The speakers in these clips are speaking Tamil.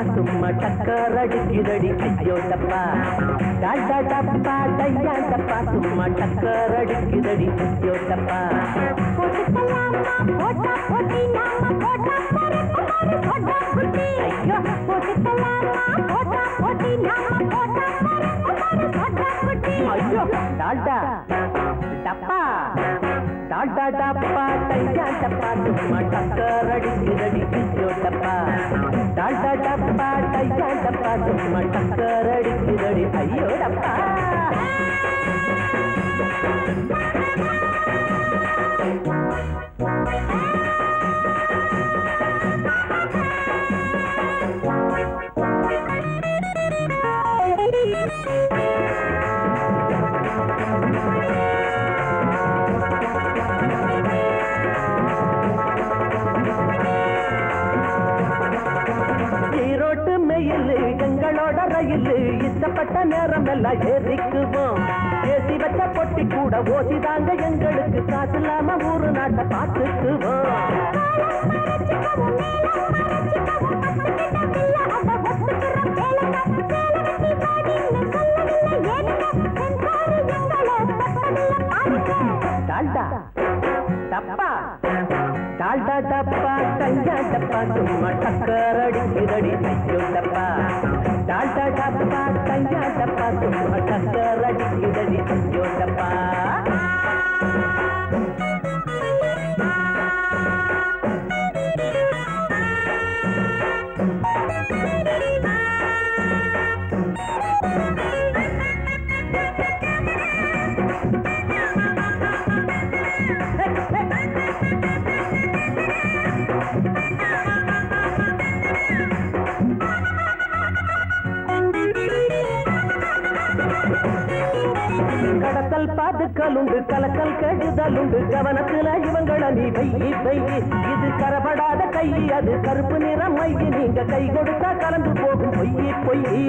சும்மா டக்கர் அடிக்குதடி ஐயோ டப்பா டாடா டப்பா டையா டப்பா சும்மா டக்கர் அடிக்குதடி ஐயோ டப்பா போட்டுக்கலாமா போட்டா போட்டி நாம போட்டா பறக்குமாறு போட்டா குட்டி ஐயோ போட்டுக்கலாமா போட்டா போட்டி நாம போட்டா பறக்குமாறு போட்டா குட்டி ஐயோ டாடா டப்பா டாடா டப்பா டையா டப்பா சும்மா டக்கர் அடிக்குதடி ஐயோ டப்பா டாடா டப்பா டையா டப்பா சும்மா டக்கர் அடிக்குதடி ஐயோ டப்பா எங்களோட ரயில் இஷ்டப்பட்ட நேரம் எல்லாம் ஏறிக்குவோம் ஏசி வச்ச பொட்டி கூட ஓசிதாங்க எங்களுக்கு காசு இல்லாம ஊரு நாட்டை பார்த்துக்குவோம் டால்டா டப்பா டால்டா டப்பா டையா டப்பா சும்மா டக்கர் அடிக்குதடி ஐயோ டப்பா டால்டா டப்பா டையா டப்பா சும்மா டக்கர் அடிக்குதடி ஐயோ டப்பா கடத்தல் பாதுக்கலுண்டு கலக்கல் கெடுதலுண்டு கவனத்துல இவங்கள நீ வெயி வெயி இது கரபடாத கை அது கருப்பு நிறம் மையி நீங்க கை கொடுத்தா கலந்து போகும் பொய்யி பொய்யி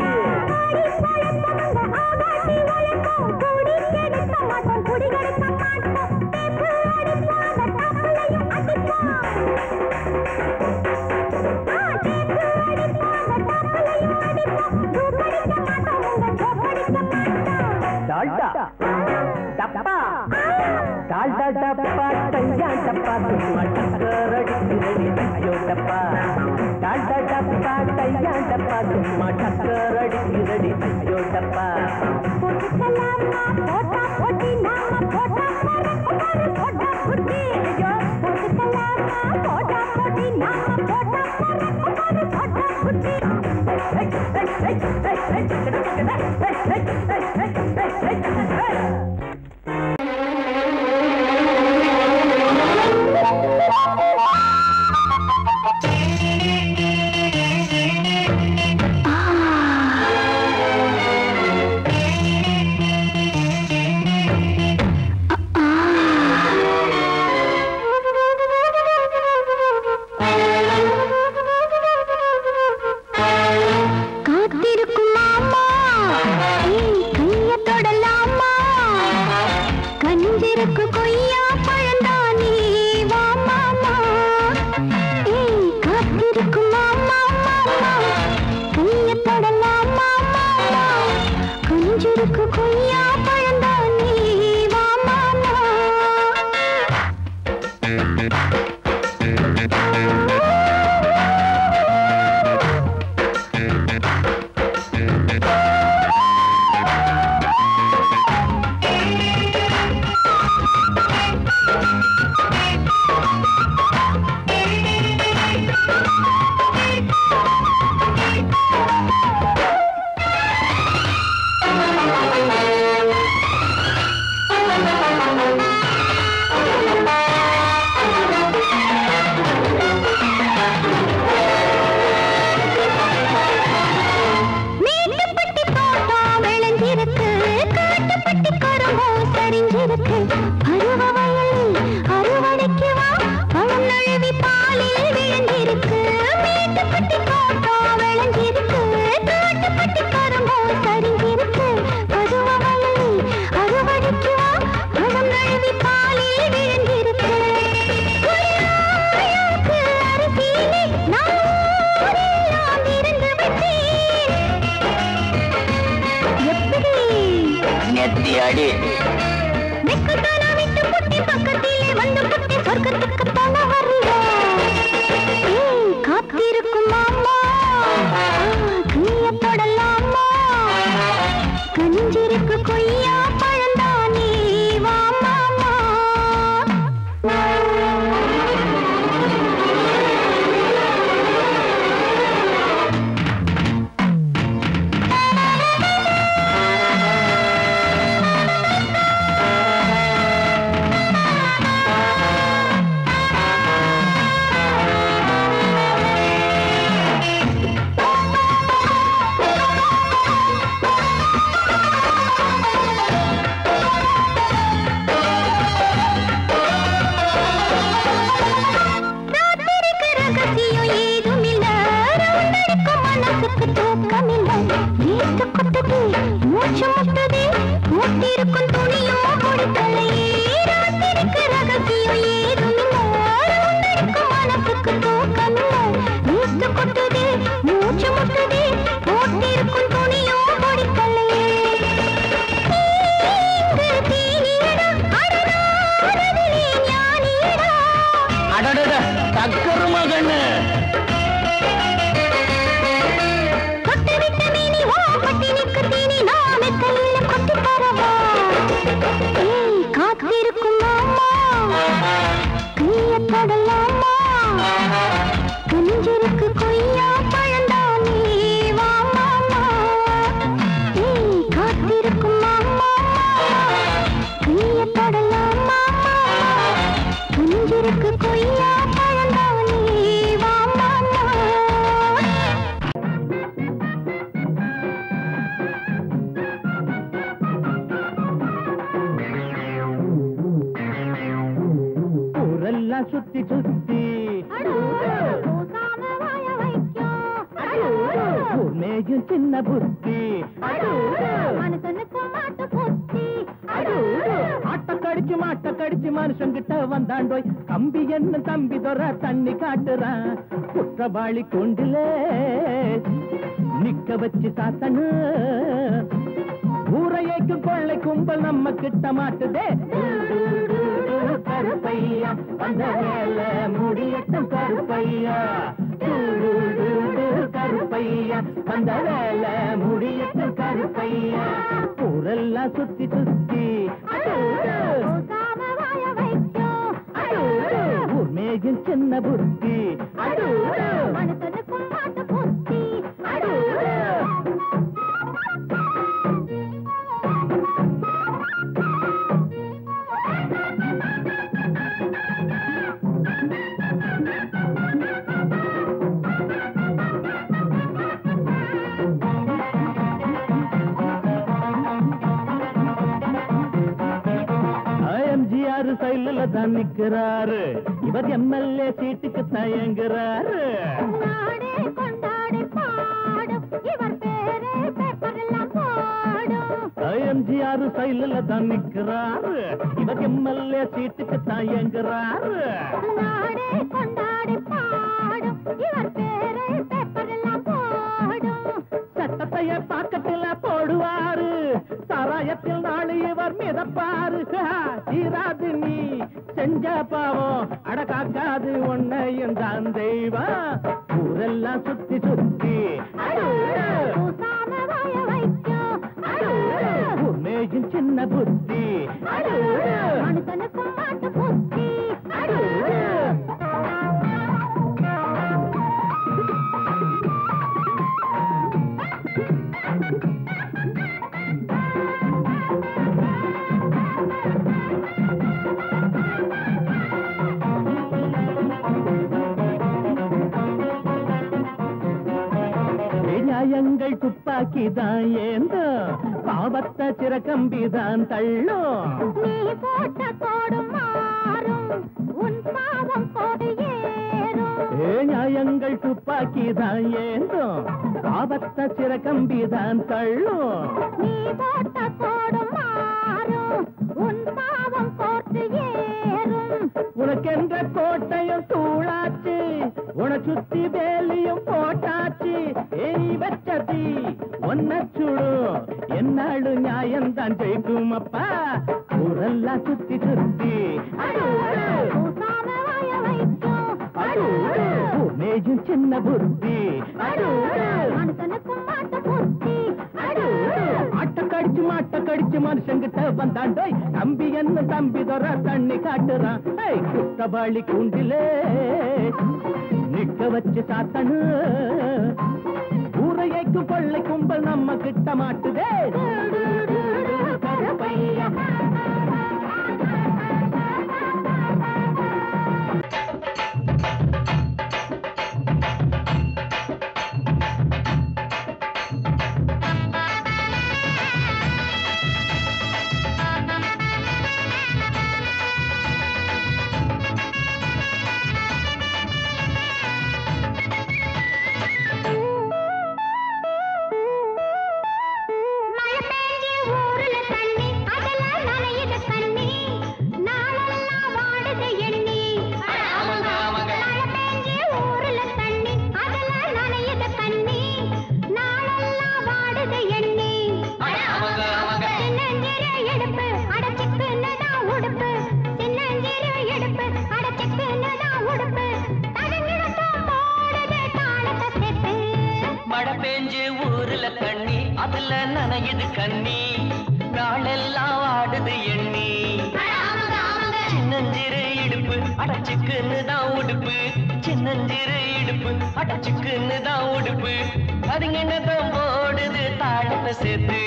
டால்டா டப்பா டால்டா டப்பா டையா டப்பா சும்மா டக்கர் அடிக்குதடி ஐயோ டப்பா டால்டா டப்பா டையா டப்பா சும்மா டக்கர் அடிக்குதடி ஐயோ டப்பா போட்டுக்கலாமா போட்டா போட்டி நாம போட்டா பறக்குமாறு போட்டா குட்டி ஐயோ போட்டுக்கலாமா போட்டா போட்டி நாம போட்டா பறக்குமாறு போட்டா குட்டி நெத்தி அடி விட்டு புட்டி பக்கத்திலே வந்து புட்டி சொர்க்கத்துக்கு தான வருவா காத்திருக்கும் மாமா நீய தொடலாமா கஞ்சிருக்கு கொய்யா பழந்தானே வா மாமா சுத்தி சுத்தி மேயும் சின்ன புத்தி ஆட்ட கடிச்சு மனுஷங்கிட்ட வந்தாண்டோய் கம்பி என்ன தம்பி தொற தண்ணி காட்டுறான் குற்றவாளி கொண்டிலே நிக்க வச்சு சாத்தனு ஊரையைக்கு கொள்ளை கும்பல் நம்ம கிட்ட மாட்டுதே கருப்பையா அந்த வேலை முடியட்டும் கருப்பையா கருப்பையா அந்த வேலை முடியட்டும் கருப்பையா ஊரெல்லாம் சுத்தி சுத்தி ஊர் மேயும் சின்ன புத்தி சைல தான் நிக்கிறாரு இவர் எம்எல்ஏ சீட்டுக்கு தயங்குறாரு எம்ஜிஆர் சைல தான் நிக்கிறாரு இவர் எம்எல்ஏ சீட்டுக்கு தயங்குறாரு சட்டத்தைய பாக்கத்துல போடுவாரு சாராயத்தில் நாளை இவர் மிதப்பாரு தீராது நீ செஞ்ச பாவம் அடக்காக்காது உன்னையும் தான் தெய்வம் ஊரெல்லாம் சுத்தி சுத்தி மேயும் சின்ன புத்தி நியாயங்கள் துப்பாக்கிதான் ஏந்தோ பாவத்தை சிறக்கம்பிதான் தள்ளும் நீ போட்ட கோடு மாறும் உன் பாவம் கோடு ஏறும் நியாயங்கள் துப்பாக்கிதான் ஏந்தோ பாவத்தை சிறக்கம்பிதான் தள்ளும் நீ போட்ட கோடு மாறும் உன் பாவம் கோடு ஏறும் உனக்கென்ற கோட்டையும் தூளாச்சு உன சுத்தி வேலியும் போட்டாச்சு நீ வச்சதி ஒன்ன சுடு என்னாடு நியாயந்த தான் ஜெயிக்கும் அப்பா ஊரெல்லாம் சுத்தி சுத்தி மேஜும் சின்ன புத்தி மாட்ட கடிச்சு மனுஷங்கிட்ட வந்தாண்டோய் தம்பி என்ன தம்பி தர தண்ணி காட்டுறான் குத்தவாளி கூண்டிலே நிக்க வச்சு சாத்தனு ஊரையைக்கு கொள்ளை கும்பல் நம்ம கிட்ட மாட்டுதே நனையுது கண்ணி நாளெல்லாம் ஆடுது எண்ணி சின்னஞ்சிறு இடுப்பு அடச்சுக்குன்னு தான் உடுப்பு சின்னஞ்சிறு இடுப்பு அடச்சுக்குன்னு தான் உடுப்பு அதுங்கன்னதான் போடுது தாளத்தை சேர்த்து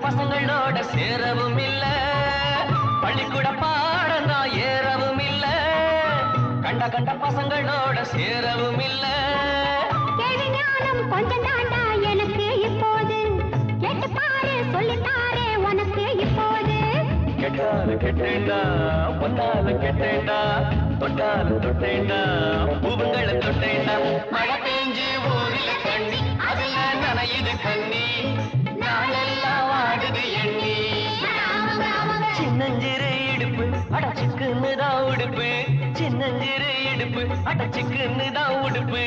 பசங்களோட சேரவும் இல்ல பள்ளிக்கூட பாடம் தான் ஏறவும் இல்ல கண்ட கண்ட பசங்களோட சேரவும் இல்ல கொஞ்சம் தாண்டா எனக்கு இப்போது கேட்டு பாரு சொல்லித்தாரே உனக்கு இப்போது கேட்டாரு கேட்டேண்டா பொன்னால கேட்டேண்டா தொட்டாரு தொட்டேண்டா பூவுங்களை தொட்டேண்டா மழை பெஞ்சு ஊரில கண்ணி அதுல நனையுது கண்ணி நாளெல்லாம் வாடுது எண்ணி சின்னஞ்சிறு இடுப்பு அடச்சுக்குன்னு தான் உடுப்பு சின்னஞ்சிறு இடுப்பு அடச்சுக்குன்னு தான் உடுப்பு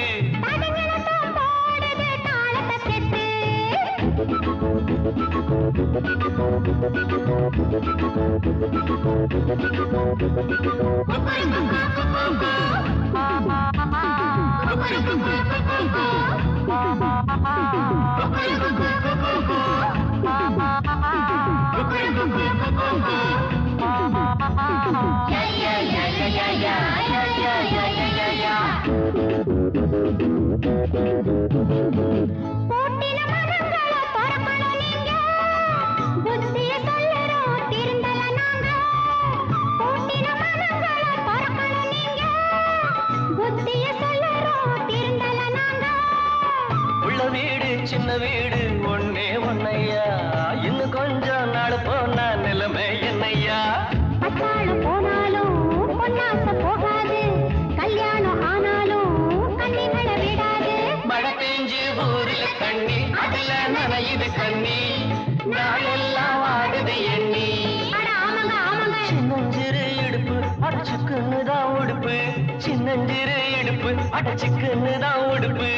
சின்ன வீடு ஒன்னே ஒன்னையா இன்னும் கொஞ்சம் நாள் போனா நிலைமை என்னையா போனாலும் பொன்னாச போகாது கல்யாணம் ஆனாலும் கண்ணிகள விடாது மழை பெஞ்சு ஊரில் தண்ணி அதுல நனையுது கண்ணி நாளெல்லாம் வாடுது எண்ணி சின்னஞ்சிறு இடுப்பு அடச்சுக்குன்னு தான் உடுப்பு சின்னஞ்சிறு இடுப்பு அடச்சுக்குன்னு தான் உடுப்பு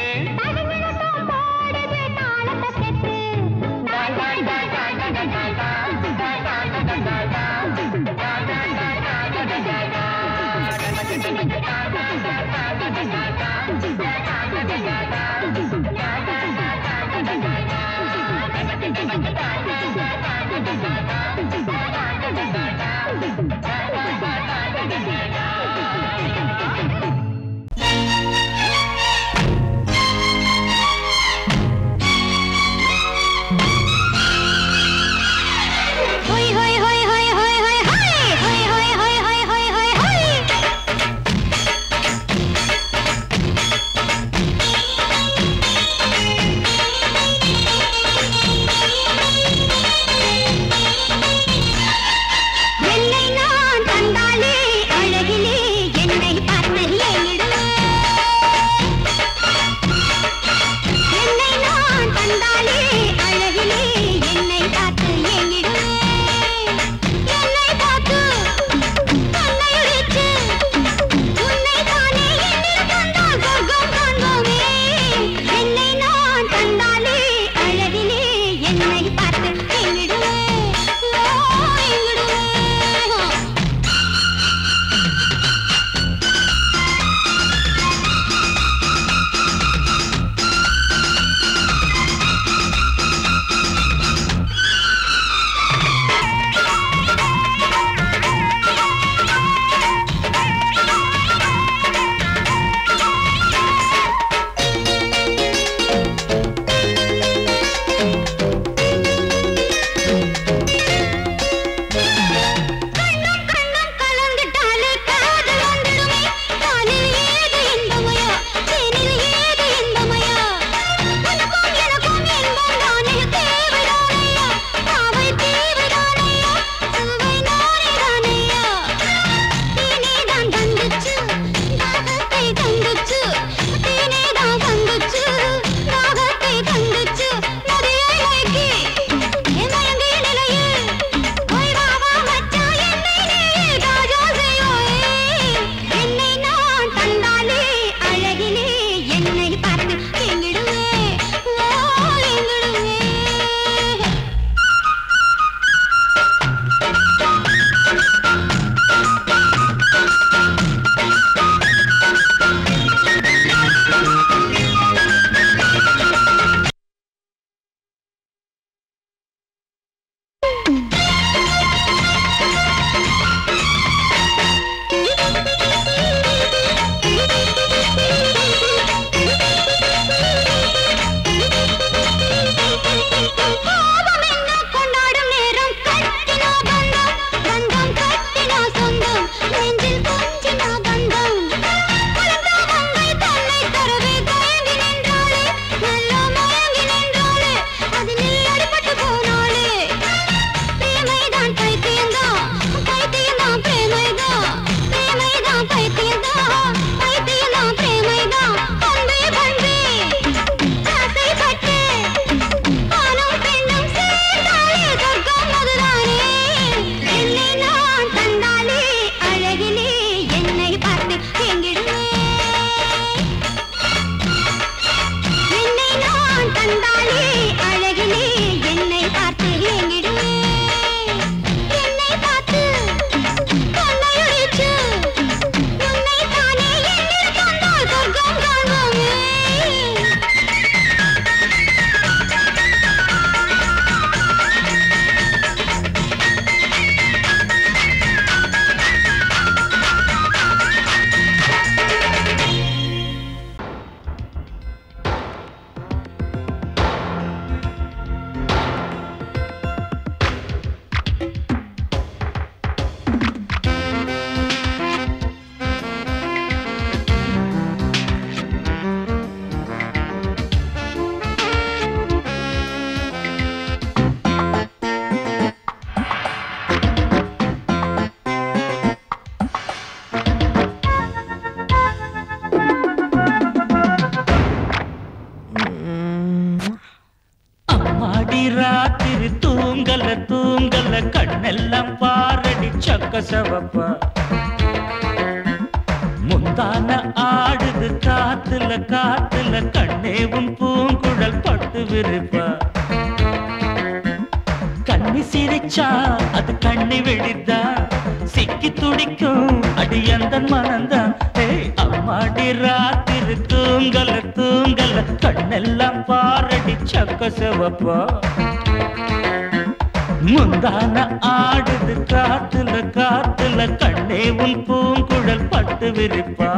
அம்மாடி ராத்திரி தூங்கல தூங்கல கண்ணெல்லாம் பாரடி சக்க சவப்பா முந்தான ஆடுது காத்துல காத்துல கண்ணேவும் பூங்குழல் பட்டு விரிப்பா கண்ணி சிரிச்சா அது கண்ணி வெடித்தா சிக்கி துடிக்கும் அடி அந்த மனந்தான் அம்மாடி ராத்திரி தூங்கல தூங்கல கண்ணெல்லாம் பாரடி சக்க சிவப்பா முந்தான ஆடுது காத்துல காத்துல கண்ணே உன் பூங்குழல் பட்டு விரிப்பா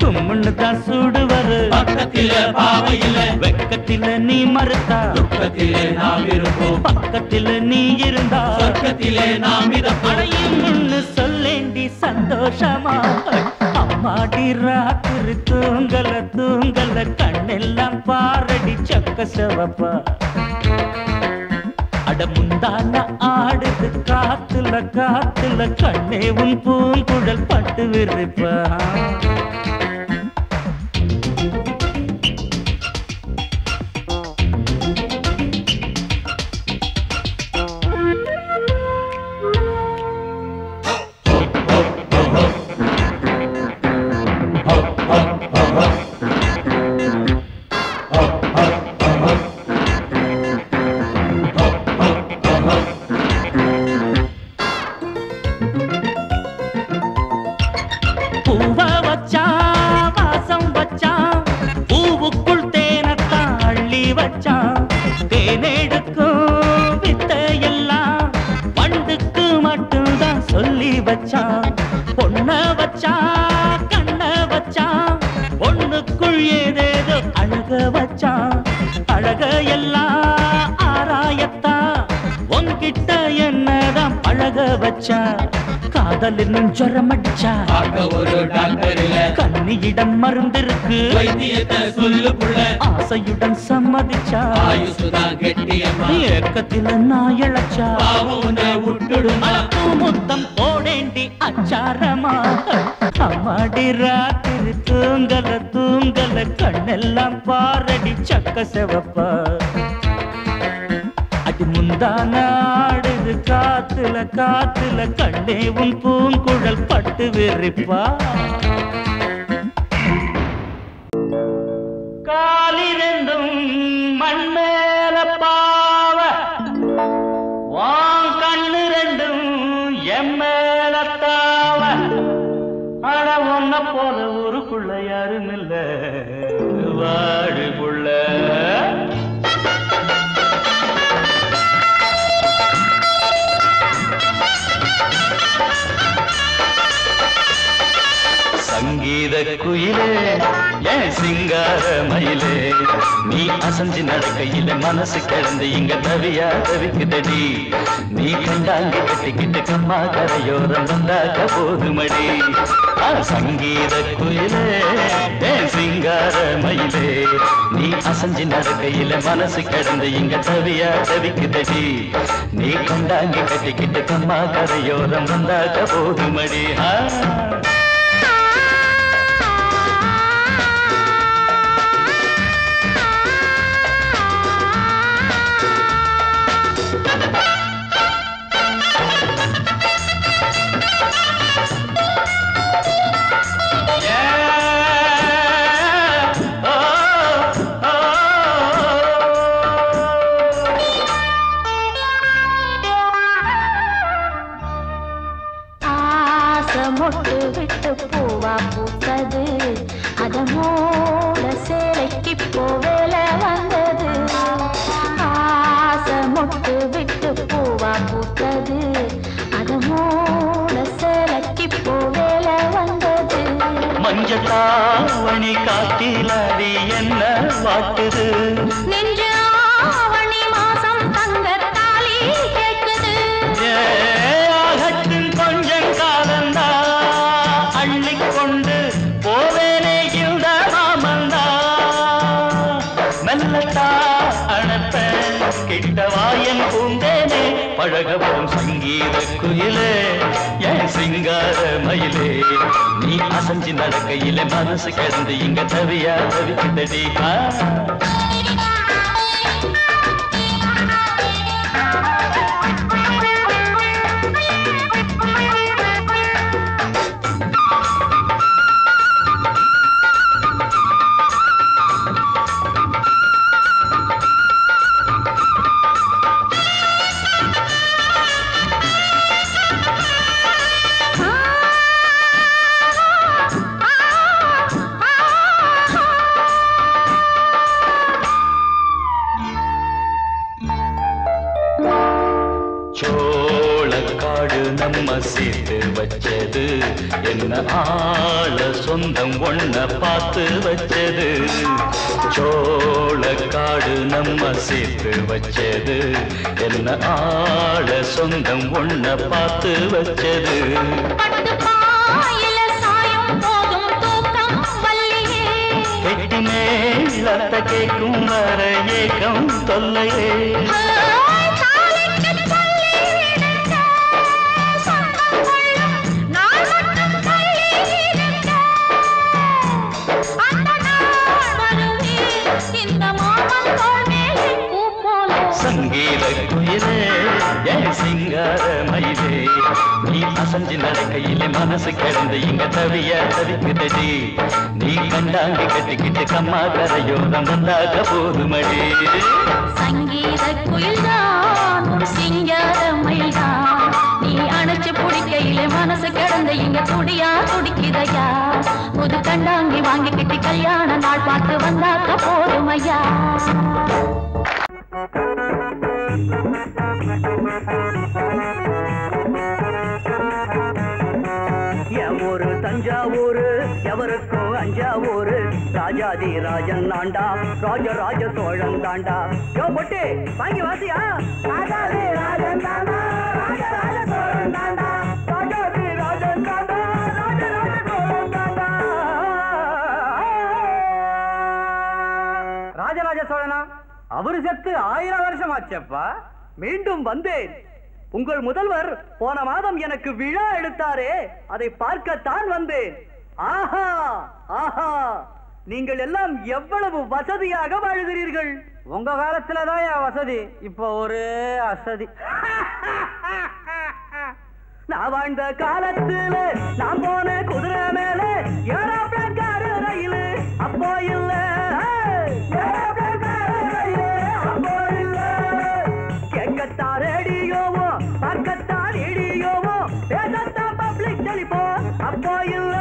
கும்முன்னுதான் சூடுவரு பக்கத்தில பாவையில வெக்கத்தில நீ மறுத்தா துக்கத்திலே நாம் இருப்போம் பக்கத்தில நீ இருந்தா சொர்க்கத்திலே நாம் இதப்படையும் ஒண்ணு சொல்லேண்டி சந்தோஷமா அம்மாடி ராத்திரி தூங்கல தூங்கல கண்ணெல்லாம் பாரடி சக்க சிவப்பா அட முந்தான ஆடுது காத்துல காத்துல கண்ணே உன் பூங்குழல் பட்டு விரிப்பா ஜரமடிச்சா ஒரு டாக்டர் இல்ல கண்ணியிடம் மருந்திருக்கு வைத்தியத்தை சொல்லு புள்ள ஆசையுடன் சம்மதிச்சா ஆயுசுதான் கெட்டியம்மா ஏக்கத்தில நான் இழைச்சா உன்னை விட்டுடுமா முத்தம் போடேண்டி அச்சாரமா அம்மாடி ராத்திரி தூங்கல தூங்கல கண்ணெல்லாம் பாரடி சக்க சிவப்பா அடி முந்தான ஆடுது காத்துல காத்துல கண்ணே உன் பூங்குழல் பட்டு விரிப்பா காலிரண்டும் மண்மேல பாவ வான் கண்ணு ரெண்டும் எம்மேல தாவ ஆனா ஒன்ன போல ஊருக்குள்ள யாரும் இல்ல வாடுக்குள்ள சங்கீத குயிலே ஏன் சிங்கார மயிலே நீ அசஞ்சி நடக்கையில மனசு கிடந்து இங்க தவியா தவிக்குதடி நீ கண்டாங்கி கட்டிக்கிட்டு கம்மா கரையோரம் வந்தாக்க போதுமடி சங்கீத குயிலே ஏன் சிங்கார மயிலே நீ அசஞ்சி நடக்கையில மனசு கிடந்து இங்க தவியா தவிக்குதடி நீ கண்டாங்கி கட்டிக்கிட்டு கம்மா கரையோரம் வந்தாக்க போதுமடி மொட்டு விட்டு பூவா பூத்தது அதமோட சேலைக்கு போவேல வந்தது ஆசை மொட்டு விட்டு பூவா பூத்தது அதமோட சேலைக்கு போவேல வந்தது மஞ்சளாவணி காட்டிலாடி என்ன வாட்டுது நெஞ்சு ஆவணி மாசம் தங்க தாலி கேட்குது ஆகட்டும் கொஞ்சம் காலந்தா அள்ளிக்கொண்டு போவேனே இந்த மாமந்தா மெல்லத்தா அணப்ப கிட்டவாயன் பூந்தேனே பழகவும் சங்கீத குயிலே என் சிங்கார மயிலே நீ அசஞ்சி நடக்கையில மனசு கிடந்து இங்க தவியா தவிக்குதடி சோளக்காடு நம்ம சேர்த்து வச்சது என்ன ஆள சொந்தம் ஒன்ன பார்த்து வச்சது சோளக்காடு நம்ம சேர்த்து வச்சது என்ன ஆள சொந்தம் ஒன்ன பார்த்து வச்சது கெட்டி மேலத்த கேட்கும் வர ஏக்கம் தொல்லையே சங்கீத குயிலே என் சிங்கார மயிலே நீ அசஞ்சு நடக்கையிலே மனசு கிடந்து இங்க தவிய தவிக்குதடி நீ கண்டாங்கி கட்டிக்கிட்டு கம்மா கரையோரம் வந்தாக போதுமடி சங்கீத குயில்தான் ஒரு சிங்கார மயில்தான் நீ அணைச்சு பிடிக்கையிலே மனசு கிடந்து இங்க துடியா துடிக்குதையா புது கண்டாங்கி வாங்கிக்கிட்டு கல்யாண நாள் பார்த்து வந்தாக்க போதுமையா என் ஊரு தஞ்சாவூரு எவருக்கோ அஞ்சாவூரு ராஜாதி ராஜன் தாண்டா ராஜராஜ சோழன் தாண்டா யோ பொட்டு வாங்கி வாசியா ராஜாதி ராஜன் தாண்டா ராஜராஜ சோழன் தாண்டா ராஜாதி ராஜன் தாண்டா ராஜராஜ சோழன் தாண்டா ராஜராஜ சோழனா அவரு செத்து 1000 வருஷம் ஆச்சப்பா மீண்டும் வந்தேன் உங்கள் முதல்வர் போன மாதம் எனக்கு விழா எடுத்தாரே அதை பார்க்கத்தான் வந்தேன் ஆஹா ஆஹா நீங்கள் எல்லாம் எவ்வளவு வசதியாக வாழ்கிறீர்கள் உங்க காலத்துலதான் என் வசதி இப்ப ஒரே அசதி நான் வாழ்ந்த காலத்துல நான் போன குதிரை மேல ஏரோப்ளேன் காரு ரயில் அப்போ இல்ல கேட்கத்தான் ரேடியோவோ பார்க்கத்தான் ரேடியோவோ பேசத்தான் பப்ளிக் டெலிபோன் அப்போ இல்ல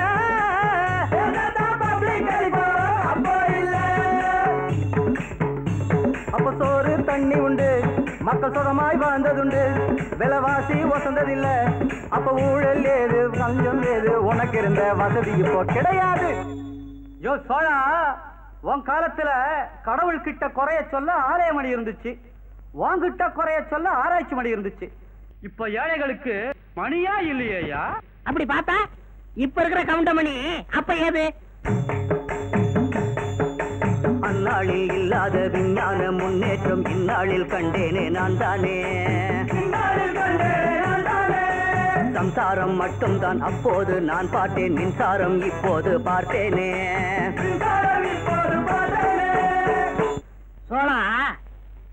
பப்ளிக் டெலிபோன் அப்போ இல்ல அப்ப சோறு தண்ணி உண்டு மக்கள் சுகமாய் வாழ்ந்ததுண்டு விலைவாசி வசந்ததில்ல அப்ப ஊழல் ஏது கஞ்சம் ஏது உனக்கு இருந்த வசதி இப்போ கிடையாது யோ சோழா உன் காலத்துல கடவுள் கிட்ட குறைய சொல்ல ஆலய மணி இருந்துச்சு வாங்கிட்ட குறைய சொல்ல ஆராய்ச்சி மணி இருந்துச்சு இப்ப ஏழைகளுக்கு மணியா இல்லையா அப்படி பார்த்தா இப்ப இருக்கிற கவுண்டமணி அப்ப ஏது அந்நாளில் இல்லாத விஞ்ஞான முன்னேற்றம் இந்நாளில் கண்டேனே நான் தானே சம்சாரம் மட்டும்தான் அப்போது நான் பார்த்தேன் மின்சாரம் இப்போது பார்த்தேனே சோழா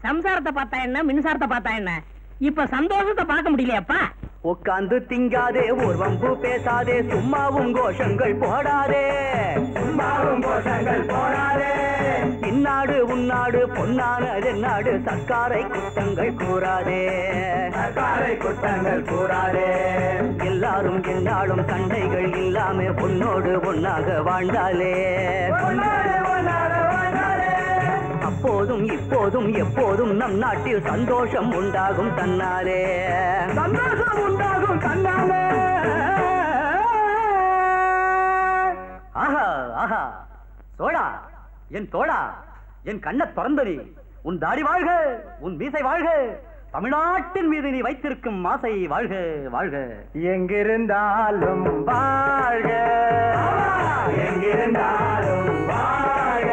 சம்சாரத்தை பார்த்தா என்ன மின்சாரத்தை பார்த்தா என்ன இப்ப சந்தோஷத்தை பார்க்க முடியலையாப்பா உட்கார்ந்து திங்காதே ஒரு வம்பு பேசாதே சும்மாவும் கோஷங்கள் போடாதே இந்நாடு உன்னாடு பொன்னானது நாடு சர்க்காரை குற்றங்கள் கூறாதே எல்லாரும் என்னாலும் சண்டை எல்லாமே உன்னோடு ஒன்னாக வாழ்ந்தாலே அப்போதும் இப்போதும் எப்போதும் நம் நாட்டில் சந்தோஷம் உண்டாகும் தன்னாலே ஆஹா ஆஹா சோழா என் தோழா என் கண்ண திறந்தனி உன் தாடி வாழ்க உன் மீசை வாழ்க தமிழ்நாட்டின் மீது நீ வைத்திருக்கும் ஆசை வாழ்க வாழ்க எங்கிருந்தாலும் வாழ்க எங்கிருந்தாலும் வாழ்க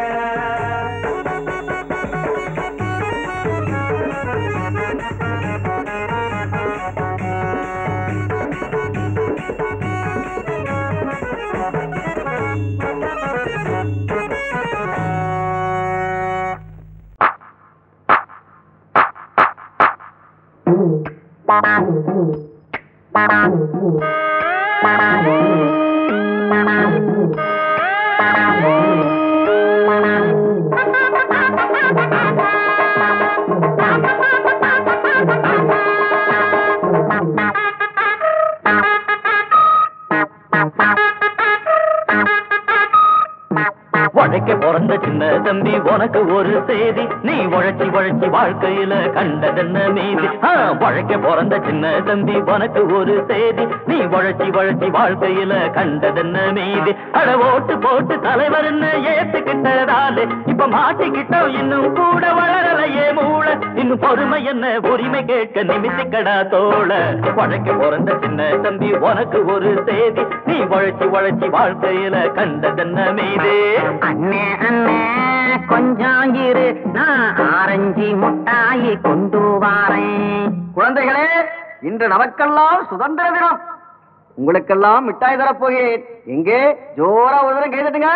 உழைக்க பிறந்த சின்ன தம்பி உனக்கு ஒரு செய்தி நீ உழைச்சி உழைச்சி வாழ்க்கையில கண்டதென்ன மீதி உழைக்க பிறந்த சின்ன தம்பி உனக்கு ஒரு செய்தி நீ உழைச்சி உழைச்சி வாழ்க்கையில கண்டதென்ன மீதி அட ஓட்டு போட்டு தலைவர் என்ன ஏத்துக்கிட்டதாலே இப்ப மாட்டிக்கிட்டோம் இன்னும் கூட வளரலையே மூள இன்னும் பொறுமை என்ன உரிமை கேட்க நிமித்திக்கடா தோழ உழைக்க பிறந்த சின்ன தம்பி உனக்கு ஒரு செய்தி நீ உழைச்சி உழைச்சி வாழ்க்கையில கண்டதென்ன மீதி அண்ணே அண்ணே கொஞ்சம் இரு நான் ஆரஞ்சு முட்டாயி கொண்டு வாரேன். குழந்தைகளே இன்று நமக்கெல்லாம் சுதந்திர தினம் உங்களுக்கெல்லாம் மிட்டாய் தரப்போகிறேன் எங்கே ஜோரா ஒரு தரம் கைதட்டுங்க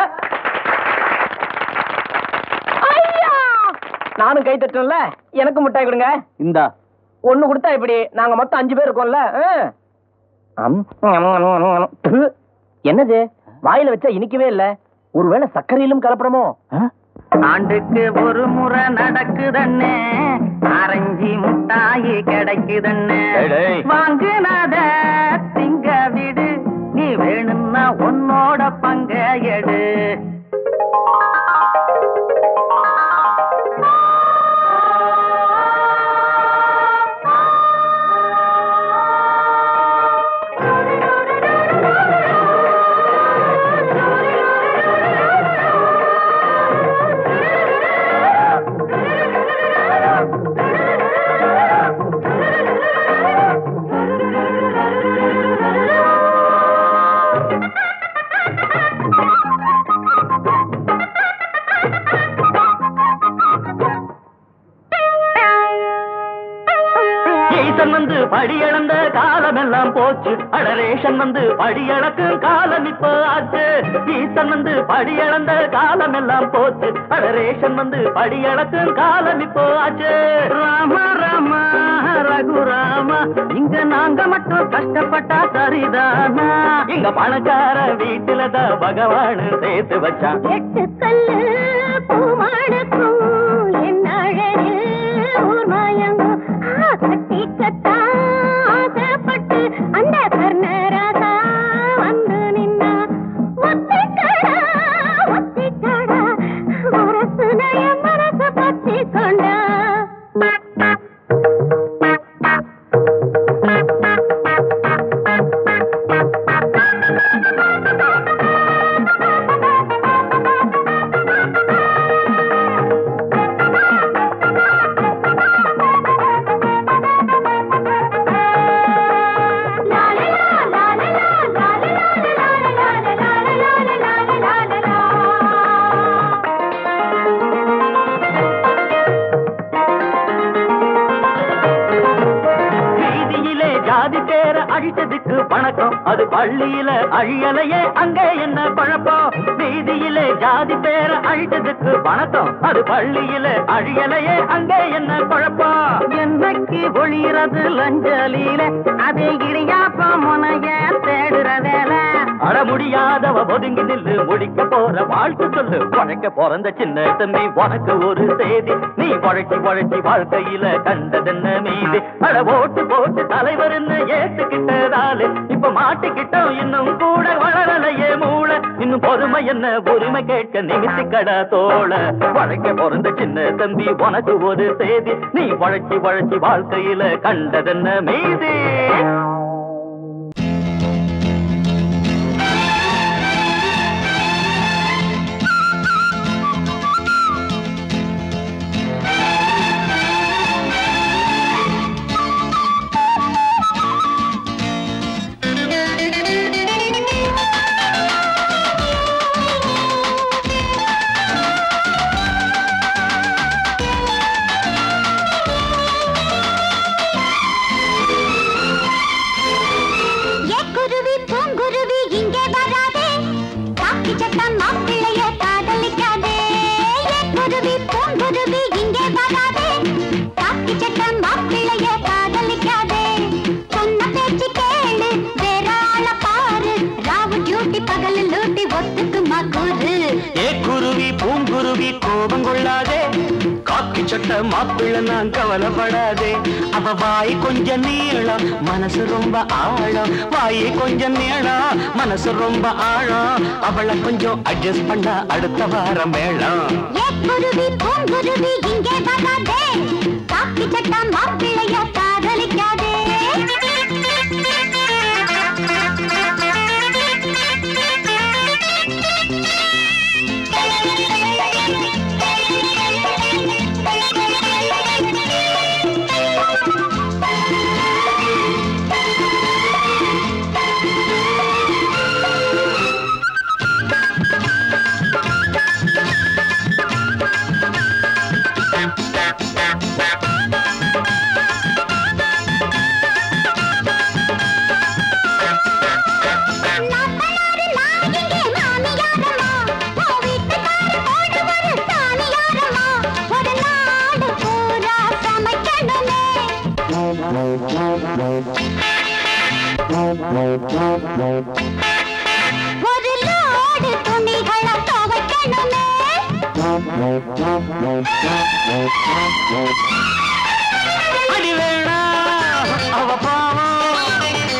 நானும் கை தட்டல எனக்கு மிட்டாய் கொடுங்க. இந்தா ஒண்ணு கொடுத்தா இப்படி நாங்க மொத்தம் 5 பேர் இருக்கோம்ல. என்னது வாயில வச்சா இனிக்கவே இல்ல, ஒருவேளை சர்க்கரையிலும் கலப்படமோ? ஆண்டுக்கு ஒரு முறை நடக்குதண்ணே ஆரஞ்சு முட்டாயி கிடைக்குதண்ணே வாங்குனத திங்க விடு நீ வேணும்னா உன்னோட பங்க எடு. வந்து படியளந்த காலம் எல்லாம் போச்சு, அடரேஷன் வந்து படியளக்கும் காலம் இப்போ ஆச்சு. ஈசன் வந்து படியளந்த காலம் எல்லாம் போச்சு, அடரேஷன் வந்து படியளக்கும் காலம் இப்போ ஆச்சு. ராம ராம ரகுராமா இங்க நாங்க மட்டும் கஷ்டப்பட்டா சரிதானா? இங்க பணக்கார வீட்டுலதான் பகவான் சேர்த்து வச்சான். 8 கல்லு பூமானுக்கும் என்ன அழகு ஊர் மாயங்கும் கட்டி கட்டா ஆசைப்பட்டு அந்த கர்ணராசா வந்து நின்னா ஒத்திக்கடா ஒத்திக்கடா மனசுடைய மனசு பத்தி கொண்டா. அழிச்சதுக்கு வணக்கம், அது பள்ளியில அழியலையே அங்க என்ன குழப்பம்? வீதியிலே ஜாதி பேர அழிச்சதுக்கு வணக்கம், அது பள்ளியில அழியலையே அங்க என்ன குழப்பம்? என்னைக்கு ஒளிறது லஞ்சலியில அதே இடியாப்ப முனைய தேடுற வேலை. அட முடியாதவ ஒதுங்கி நில்லு முடிக்க போற வாழ்க்கை சொல்லு உழைக்க பிறந்த சின்ன தம்பி உனக்கு ஒரு செய்தி நீ உழைச்சி உழைச்சி வாழ்க்கையில கண்டதென்ன மீது அட ஓட்டு போட்டு தலைவர்னு ஏத்துக்கிட்டதாலே இப்ப மாட்டிக்கிட்டோம் இன்னும் கூட வளரலையே மூளை இன்னும் பொறுமை என்ன உரிமை கேட்க நிமித்திக்கடா தோழ உழைக்க பிறந்த சின்ன தம்பி உனக்கு ஒரு செய்தி நீ உழைச்சி உழைச்சி வாழ்க்கையில கண்டதென்ன மீது மாப்பிள்ள நான் கவலைப்படாதே அவ வாய் கொஞ்சம் நீளம் மனசு ரொம்ப ஆழம் வாயை கொஞ்சம் நீளம் மனசு ரொம்ப ஆழம் அவளை கொஞ்சம் அட்ஜஸ்ட் பண்ண அடுத்த வாரம் வேளாம் இங்கே வராதே காக்கி சட்டா மாப்பிள்ளைய காதலிக்காதே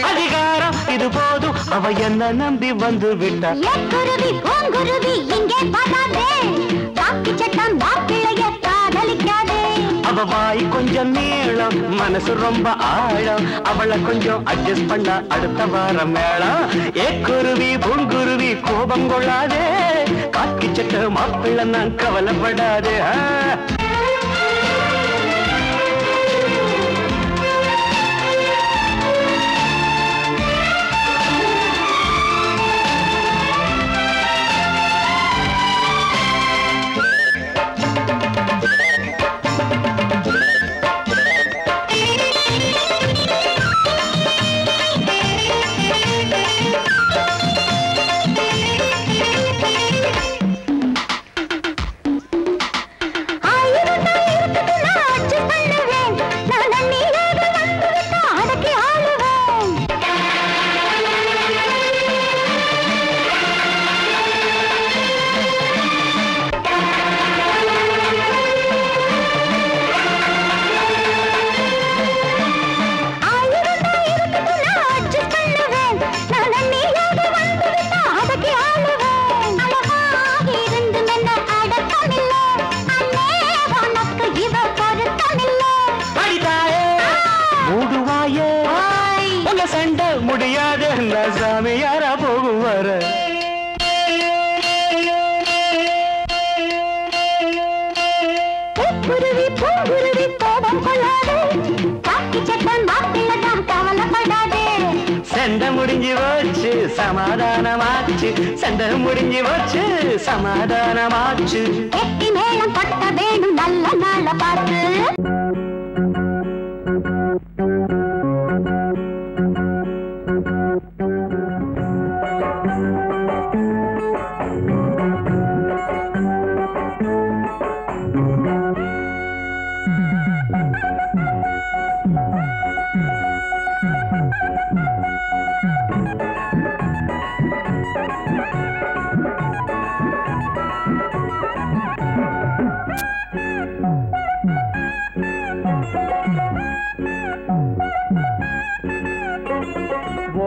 அதிகாரம் இது போதும் அவ என்ன நம்பி வந்து விட்டா இங்கே வராதே காக்கி சட்டம் மாப்பிள்ளைய காதலிக்காதே அவ வாய் கொஞ்சம் நீளம் மனசு ரொம்ப ஆழம் அவளை கொஞ்சம் அட்ஜஸ்ட் பண்ண அடுத்த வாரம் மேளம் ஏக்குருவி பூங்குருவி கோபம் கொள்ளாதே காக்கி சட்ட மாப்பிள்ளை நான் கவலைப்படாதே சமாதானமாச்சு சண்டை முடிஞ்சு வச்சு சமாதானமாச்சு எட்டி மேளம் பட்ட வேணும் நல்ல நாள பார்த்து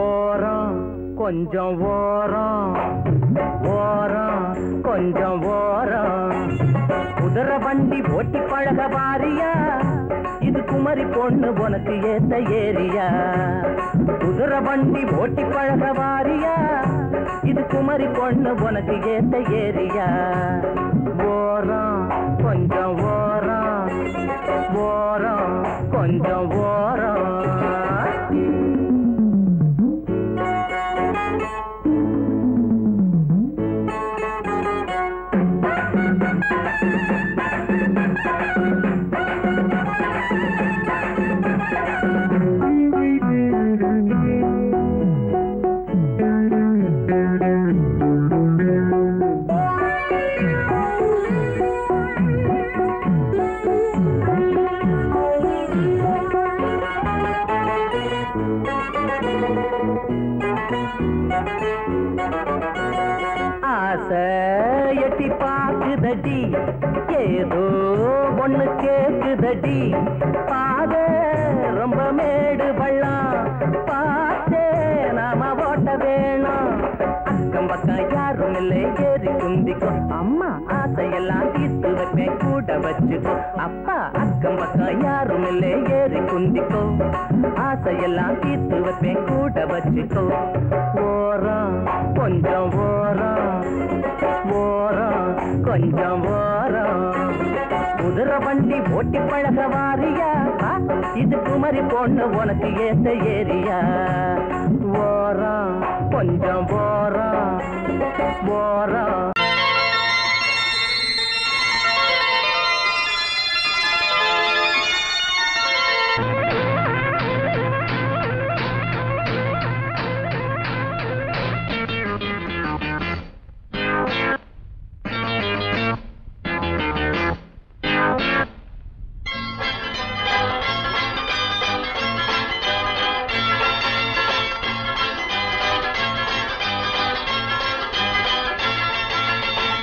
ஓரம் கொஞ்சம் ஓரம் ஓரம் கொஞ்சம் ஓரம் குதிரை வண்டி ஓட்டி பழக வாரியா இது குமரி பொண்ணு உனக்கு ஏத்த ஏரியா குதிரை வண்டி ஓட்டி பழக வாரியா இது குமரி பொண்ணு உனக்கு ஏத்த ஏரியா ஓரம் கொஞ்சம் ஓரம் ஓரம் கொஞ்சம் ஓரம் எட்டி பாக்குதடி ஏதோ ஒண்ணு கேக்குதடி பாத ரொம்ப மேடு பள்ளம் பார்த்தே நாம ஓட்ட வேணும் அக்கம் பக்கம் யாரும் இல்லை ஏறி குந்திக்கோ அம்மா ஆசையெல்லாம் தீர்த்து வைப்பேன் கூட வச்சுக்கோ அப்பா அக்கம் பக்கம் யாரும் இல்லை ஏறி குந்திக்கோ ஆசையெல்லாம் தீர்த்து வைப்பேன் கூட வச்சுக்கோ ஓரம் கொஞ்சம் ஓரம் ஓரம் கொஞ்சம் ஓரம் குதிரை வண்டி ஓட்டி பழக வாரியா இது குமரி பொண்ணு உனக்கு ஏத்த ஏரியா ஓரம் கொஞ்சம் ஓரம் ஓரம்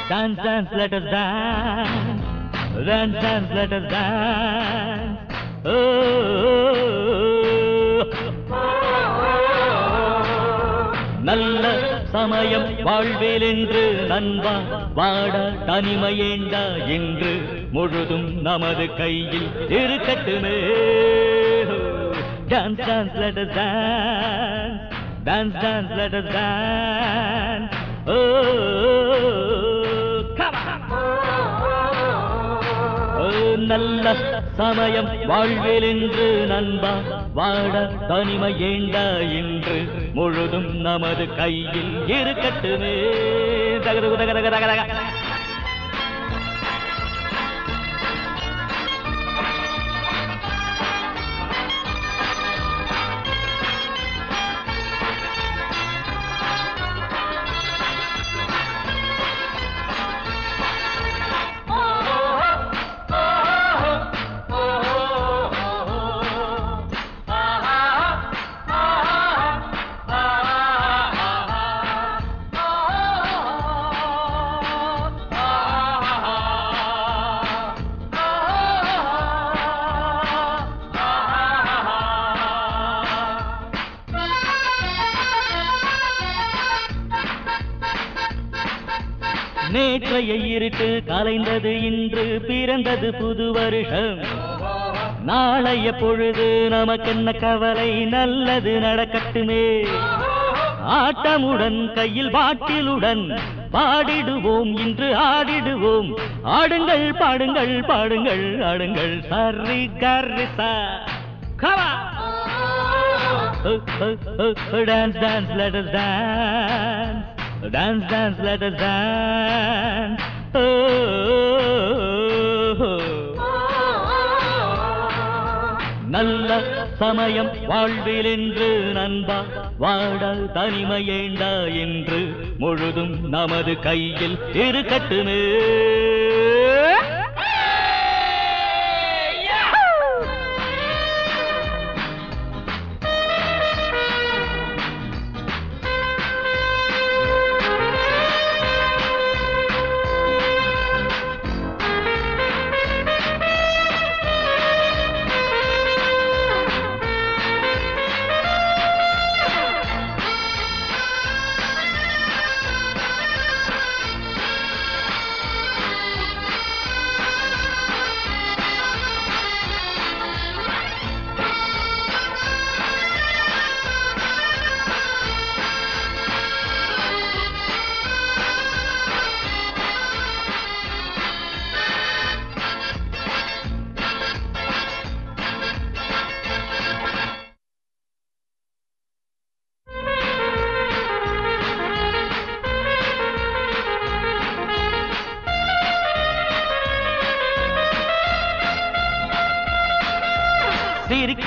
Dance, dance, let us dance. Dance, dance, let us dance. நல்ல சமயம் வாழ்வில் என்று நண்பா வாட தனிமையேண்டா என்று முழுதும் நமது கையில் இருக்கட்டுமே. Dance, dance, let us dance. Dance, dance, let us dance. நல்ல சமயம் வாழ்வில் என்று நண்பா வாட தனிமை ஏண்டா என்று முழுதும் நமது கையில் இருக்கட்டுமே. தகதக தகதக தகதக நேற்றைய இருட்டு கலைந்தது இன்று பிறந்தது புது வருஷம். நாளைய பொழுது நமக்கென்ன கவலை நல்லது நடக்கட்டுமே. ஆட்டமுடன் கையில் பாட்டிலுடன் பாடிடுவோம் இன்று ஆடிடுவோம். ஆடுங்கள் பாடுங்கள் பாடுங்கள் ஆடுங்கள் சரி கரிசா Kala. Dance, dance, let us dance. Dance, dance, let us dance. நல்ல சமயம் வாழ்வில் என்று நண்பா வாட தனிமையேண்டா என்று முழுதும் நமது கையில் இருக்கட்டுமே.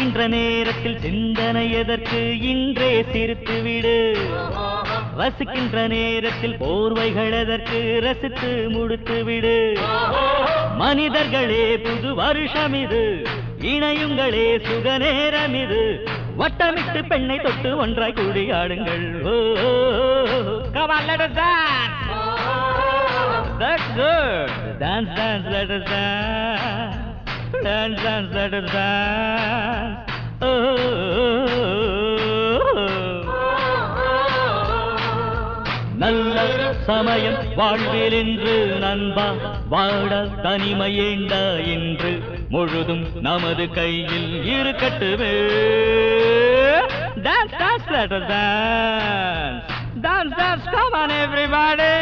சிரிக்கின்ற நேரத்தில் சிந்தனை எதற்கு இன்றே சிரித்து விடு ரசிக்கின்ற நேரத்தில் போர்வைகள் எதற்கு ரசித்து முடித்து விடு மனிதர்களே புது வருஷம் இது இணையுங்களே சுக நேரம் இது வட்டமிட்டு பெண்ணை தொட்டு ஒன்றாய் கூடி ஆடுங்கள் Come on, let us dance. That's good. Dance, dance, let us dance. Dance, dance, let us dance. நல்ல சமயம் வாழ்வில் என்று நண்பா வாட தனிமையேண்டா என்று முழுதும் நமது கையில் இருக்கட்டுமே Dance, dance, let us dance. Dance, dance, come on everybody.